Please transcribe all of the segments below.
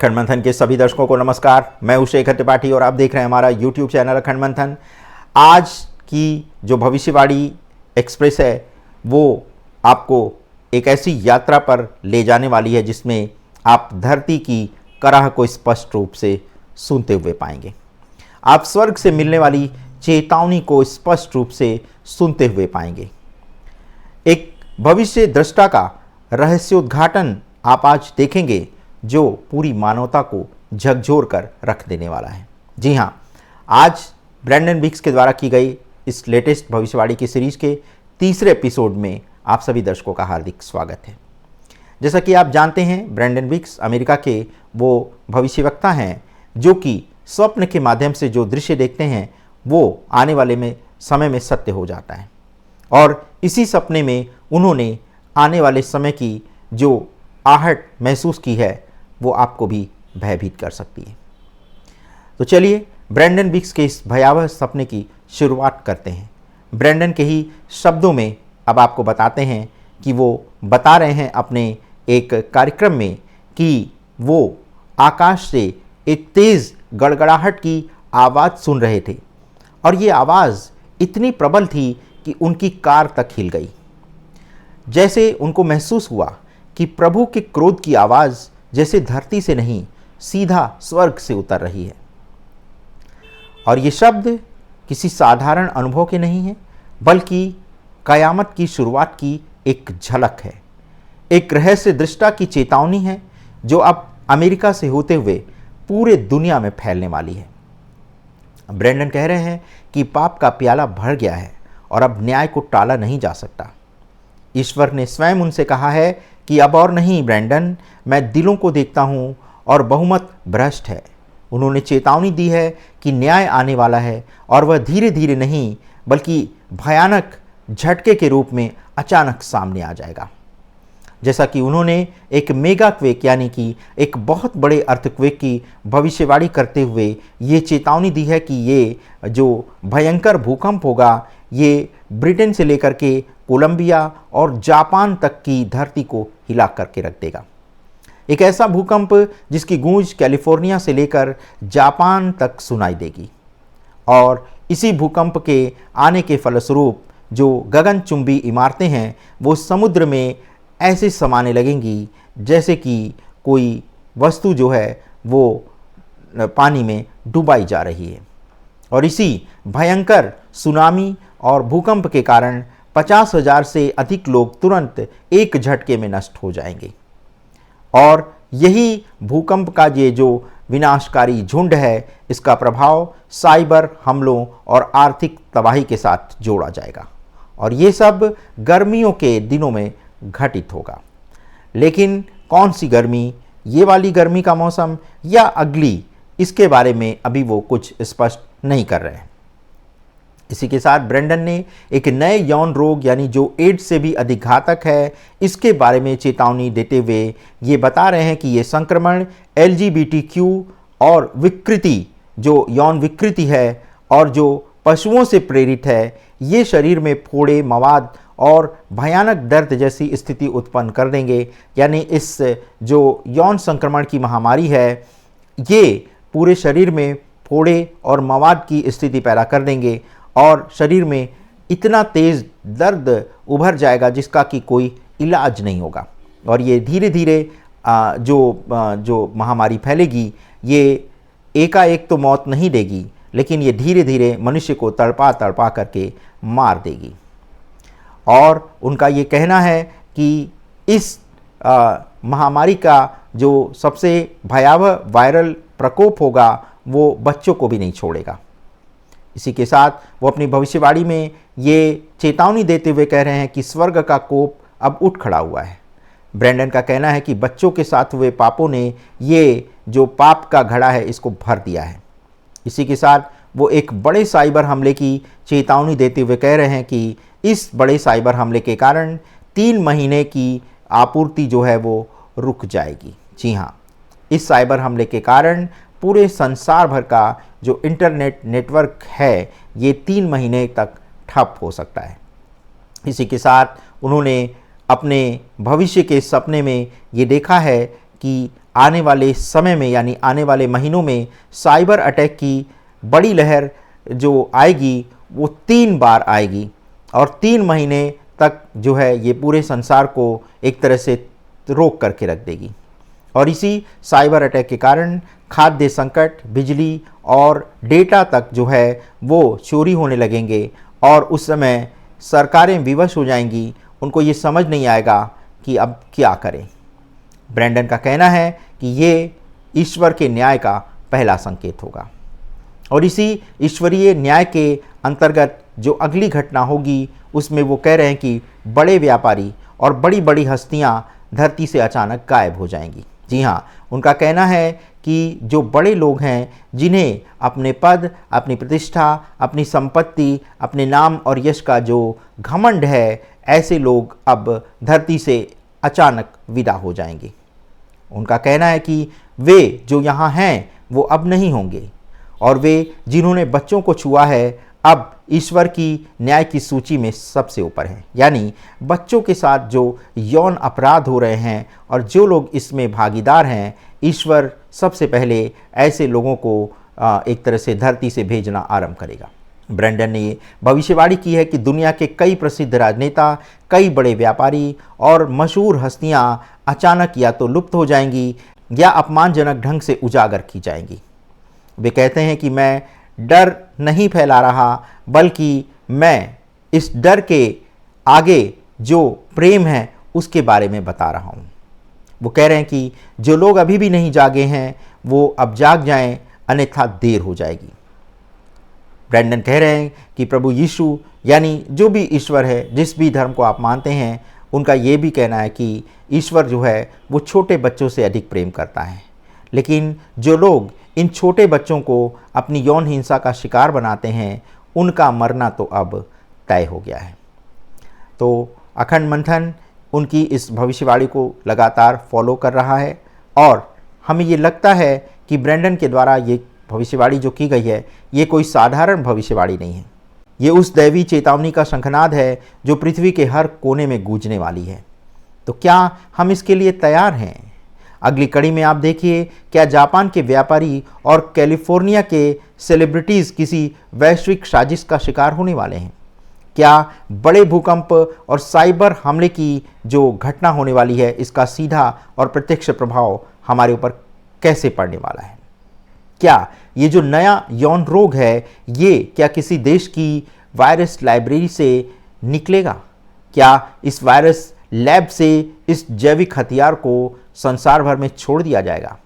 अखंड मंथन के सभी दर्शकों को नमस्कार। मैं हूं शेखर त्रिपाठी और आप देख रहे हैं हमारा यूट्यूब चैनल अखंड मंथन। आज की जो भविष्यवाणी एक्सप्रेस है वो आपको एक ऐसी यात्रा पर ले जाने वाली है जिसमें आप धरती की कराह को स्पष्ट रूप से सुनते हुए पाएंगे। आप स्वर्ग से मिलने वाली चेतावनी को स्पष्ट रूप से सुनते हुए पाएंगे। एक भविष्य दृष्टा का रहस्योद्घाटन आप आज देखेंगे जो पूरी मानवता को झकझोर कर रख देने वाला है। जी हाँ, आज ब्रैंडन बिक्स के द्वारा की गई इस लेटेस्ट भविष्यवाणी की सीरीज के तीसरे एपिसोड में आप सभी दर्शकों का हार्दिक स्वागत है। जैसा कि आप जानते हैं, ब्रैंडन बिक्स अमेरिका के वो भविष्यवक्ता हैं जो कि स्वप्न के माध्यम से जो दृश्य देखते हैं वो आने वाले समय में सत्य हो जाता है और इसी सपने में उन्होंने आने वाले समय की जो आहट महसूस की है वो आपको भी भयभीत कर सकती है। तो चलिए ब्रैंडन बिक्स के इस भयावह सपने की शुरुआत करते हैं। ब्रैंडन के ही शब्दों में अब आपको बताते हैं कि वो बता रहे हैं अपने एक कार्यक्रम में कि वो आकाश से एक तेज़ गड़गड़ाहट की आवाज़ सुन रहे थे और ये आवाज़ इतनी प्रबल थी कि उनकी कार तक हिल गई। जैसे उनको महसूस हुआ कि प्रभु के क्रोध की आवाज़ जैसे धरती से नहीं सीधा स्वर्ग से उतर रही है। और ये शब्द किसी साधारण अनुभव के नहीं है बल्कि कयामत की शुरुआत की एक झलक है, एक रहस्य दृष्टा की चेतावनी है जो अब अमेरिका से होते हुए पूरे दुनिया में फैलने वाली है। ब्रैंडन कह रहे हैं कि पाप का प्याला भर गया है और अब न्याय को टाला नहीं जा सकता। ईश्वर ने स्वयं उनसे कहा है कि अब और नहीं ब्रैंडन, मैं दिलों को देखता हूँ और बहुमत भ्रष्ट है। उन्होंने चेतावनी दी है कि न्याय आने वाला है और वह धीरे धीरे नहीं बल्कि भयानक झटके के रूप में अचानक सामने आ जाएगा। जैसा कि उन्होंने एक मेगा क्वेक यानी कि एक बहुत बड़े अर्थक्वेक की भविष्यवाणी करते हुए ये चेतावनी दी है कि ये जो भयंकर भूकंप होगा ये ब्रिटेन से लेकर के कोलंबिया और जापान तक की धरती को हिला करके रख देगा। एक ऐसा भूकंप जिसकी गूंज कैलिफोर्निया से लेकर जापान तक सुनाई देगी और इसी भूकंप के आने के फलस्वरूप जो गगनचुंबी इमारतें हैं वो समुद्र में ऐसे समाने लगेंगी जैसे कि कोई वस्तु जो है वो पानी में डुबाई जा रही है। और इसी भयंकर सुनामी और भूकंप के कारण 50,000 से अधिक लोग तुरंत एक झटके में नष्ट हो जाएंगे। और यही भूकंप का ये जो विनाशकारी झुंड है इसका प्रभाव साइबर हमलों और आर्थिक तबाही के साथ जोड़ा जाएगा और ये सब गर्मियों के दिनों में घटित होगा। लेकिन कौन सी गर्मी, ये वाली गर्मी का मौसम या अगली, इसके बारे में अभी वो कुछ स्पष्ट नहीं कर रहे हैं। इसी के साथ ब्रैंडन ने एक नए यौन रोग यानी जो एड्स से भी अधिक घातक है इसके बारे में चेतावनी देते हुए ये बता रहे हैं कि ये संक्रमण LGBTQ और विकृति जो यौन विकृति है और जो पशुओं से प्रेरित है ये शरीर में फोड़े, मवाद और भयानक दर्द जैसी स्थिति उत्पन्न कर देंगे। यानी इस जो यौन संक्रमण की महामारी है ये पूरे शरीर में फोड़े और मवाद की स्थिति पैदा कर देंगे और शरीर में इतना तेज़ दर्द उभर जाएगा जिसका कि कोई इलाज नहीं होगा। और ये धीरे धीरे जो महामारी फैलेगी ये एकाएक तो मौत नहीं देगी लेकिन ये धीरे धीरे मनुष्य को तड़पा तड़पा करके मार देगी। और उनका ये कहना है कि इस महामारी का जो सबसे भयावह वायरल प्रकोप होगा वो बच्चों को भी नहीं छोड़ेगा। इसी के साथ वो अपनी भविष्यवाणी में ये चेतावनी देते हुए कह रहे हैं कि स्वर्ग का कोप अब उठ खड़ा हुआ है। ब्रैंडन का कहना है कि बच्चों के साथ हुए पापों ने ये जो पाप का घड़ा है इसको भर दिया है। इसी के साथ वो एक बड़े साइबर हमले की चेतावनी देते हुए कह रहे हैं कि इस बड़े साइबर हमले के कारण 3 महीने की आपूर्ति जो है वो रुक जाएगी। जी हाँ, इस साइबर हमले के कारण पूरे संसार भर का जो इंटरनेट नेटवर्क है ये 3 महीने तक ठप हो सकता है। इसी के साथ उन्होंने अपने भविष्य के सपने में ये देखा है कि आने वाले समय में यानी आने वाले महीनों में साइबर अटैक की बड़ी लहर जो आएगी वो 3 बार आएगी और 3 महीने तक जो है ये पूरे संसार को एक तरह से रोक करके रख देगी। और इसी साइबर अटैक के कारण खाद्य संकट, बिजली और डेटा तक जो है वो चोरी होने लगेंगे और उस समय सरकारें विवश हो जाएंगी, उनको ये समझ नहीं आएगा कि अब क्या करें। ब्रैंडन का कहना है कि ये ईश्वर के न्याय का पहला संकेत होगा और इसी ईश्वरीय न्याय के अंतर्गत जो अगली घटना होगी उसमें वो कह रहे हैं कि बड़े व्यापारी और बड़ी बड़ी हस्तियां धरती से अचानक गायब हो जाएंगी। जी हाँ, उनका कहना है कि जो बड़े लोग हैं जिन्हें अपने पद, अपनी प्रतिष्ठा, अपनी संपत्ति, अपने नाम और यश का जो घमंड है, ऐसे लोग अब धरती से अचानक विदा हो जाएंगे। उनका कहना है कि वे जो यहाँ हैं वो अब नहीं होंगे और वे जिन्होंने बच्चों को छुआ है अब ईश्वर की न्याय की सूची में सबसे ऊपर हैं। यानी बच्चों के साथ जो यौन अपराध हो रहे हैं और जो लोग इसमें भागीदार हैं, ईश्वर सबसे पहले ऐसे लोगों को एक तरह से धरती से भेजना आरंभ करेगा। ब्रैंडन ने ये भविष्यवाणी की है कि दुनिया के कई प्रसिद्ध राजनेता, कई बड़े व्यापारी और मशहूर हस्तियां अचानक या तो लुप्त हो जाएंगी या अपमानजनक ढंग से उजागर की जाएंगी। वे कहते हैं कि मैं डर नहीं फैला रहा, बल्कि मैं इस डर के आगे जो प्रेम है उसके बारे में बता रहा हूँ। वो कह रहे हैं कि जो लोग अभी भी नहीं जागे हैं वो अब जाग जाएं, अन्यथा देर हो जाएगी। ब्रैंडन कह रहे हैं कि प्रभु यीशु यानी जो भी ईश्वर है, जिस भी धर्म को आप मानते हैं, उनका ये भी कहना है कि ईश्वर जो है वो छोटे बच्चों से अधिक प्रेम करता है। लेकिन जो लोग इन छोटे बच्चों को अपनी यौन हिंसा का शिकार बनाते हैं, उनका मरना तो अब तय हो गया है। तो अखंड मंथन उनकी इस भविष्यवाणी को लगातार फॉलो कर रहा है और हमें ये लगता है कि ब्रैंडन के द्वारा ये भविष्यवाणी जो की गई है ये कोई साधारण भविष्यवाणी नहीं है। ये उस दैवी चेतावनी का शंखनाद है जो पृथ्वी के हर कोने में गूंजने वाली है। तो क्या हम इसके लिए तैयार हैं? अगली कड़ी में आप देखिए, क्या जापान के व्यापारी और कैलिफोर्निया के सेलिब्रिटीज़ किसी वैश्विक साजिश का शिकार होने वाले हैं? क्या बड़े भूकंप और साइबर हमले की जो घटना होने वाली है, इसका सीधा और प्रत्यक्ष प्रभाव हमारे ऊपर कैसे पड़ने वाला है? क्या ये जो नया यौन रोग है, ये क्या किसी देश की वायरस लाइब्रेरी से निकलेगा? क्या इस वायरस लैब से इस जैविक हथियार को संसार भर में छोड़ दिया जाएगा?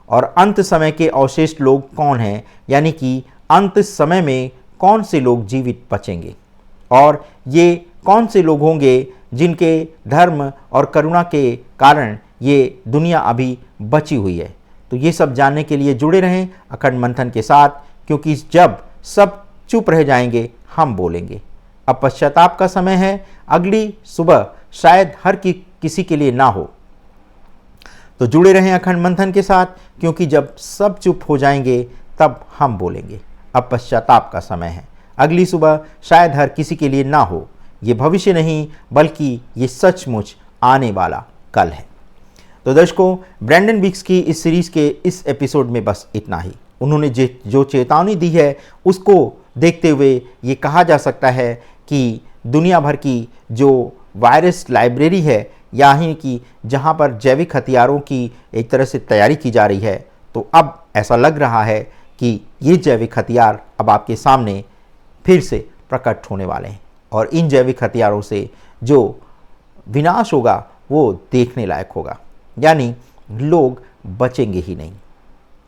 और अंत समय के अवशेष लोग कौन हैं, यानी कि अंत समय में कौन से लोग जीवित बचेंगे और ये कौन से लोग होंगे जिनके धर्म और करुणा के कारण ये दुनिया अभी बची हुई है? तो ये सब जानने के लिए जुड़े रहें अखंड मंथन के साथ, क्योंकि जब सब चुप रह जाएंगे हम बोलेंगे। अब पश्चाताप का समय है, अगली सुबह शायद हर किसी के लिए ना हो। तो जुड़े रहें अखंड मंथन के साथ, क्योंकि जब सब चुप हो जाएंगे तब हम बोलेंगे। अब पश्चाताप का समय है, अगली सुबह शायद हर किसी के लिए ना हो। ये भविष्य नहीं बल्कि ये सचमुच आने वाला कल है। तो दर्शकों, ब्रैंडन बीक्स की इस सीरीज़ के इस एपिसोड में बस इतना ही। उन्होंने जो चेतावनी दी है उसको देखते हुए ये कहा जा सकता है कि दुनिया भर की जो वायरस लाइब्रेरी है, यानी कि जहाँ पर जैविक हथियारों की एक तरह से तैयारी की जा रही है, तो अब ऐसा लग रहा है कि ये जैविक हथियार अब आपके सामने फिर से प्रकट होने वाले हैं और इन जैविक हथियारों से जो विनाश होगा वो देखने लायक होगा, यानी लोग बचेंगे ही नहीं।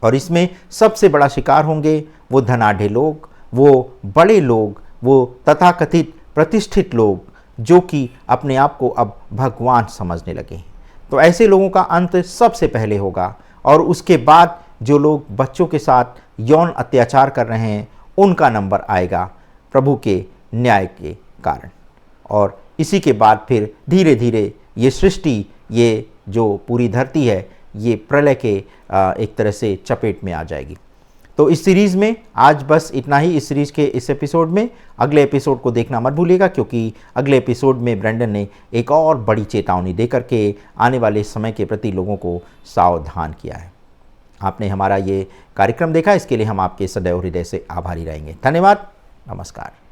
और इसमें सबसे बड़ा शिकार होंगे वो धनाढ़ लोग, वो बड़े लोग, वो तथाकथित प्रतिष्ठित लोग जो कि अपने आप को अब भगवान समझने लगे हैं। तो ऐसे लोगों का अंत सबसे पहले होगा और उसके बाद जो लोग बच्चों के साथ यौन अत्याचार कर रहे हैं उनका नंबर आएगा प्रभु के न्याय के कारण। और इसी के बाद फिर धीरे धीरे ये सृष्टि, ये जो पूरी धरती है, ये प्रलय के एक तरह से चपेट में आ जाएगी। तो इस सीरीज़ में आज बस इतना ही। इस सीरीज़ के इस एपिसोड में अगले एपिसोड को देखना मत भूलिएगा, क्योंकि अगले एपिसोड में ब्रेंडन ने एक और बड़ी चेतावनी दे करके आने वाले समय के प्रति लोगों को सावधान किया है। आपने हमारा ये कार्यक्रम देखा, इसके लिए हम आपके सदैव हृदय से आभारी रहेंगे। धन्यवाद, नमस्कार।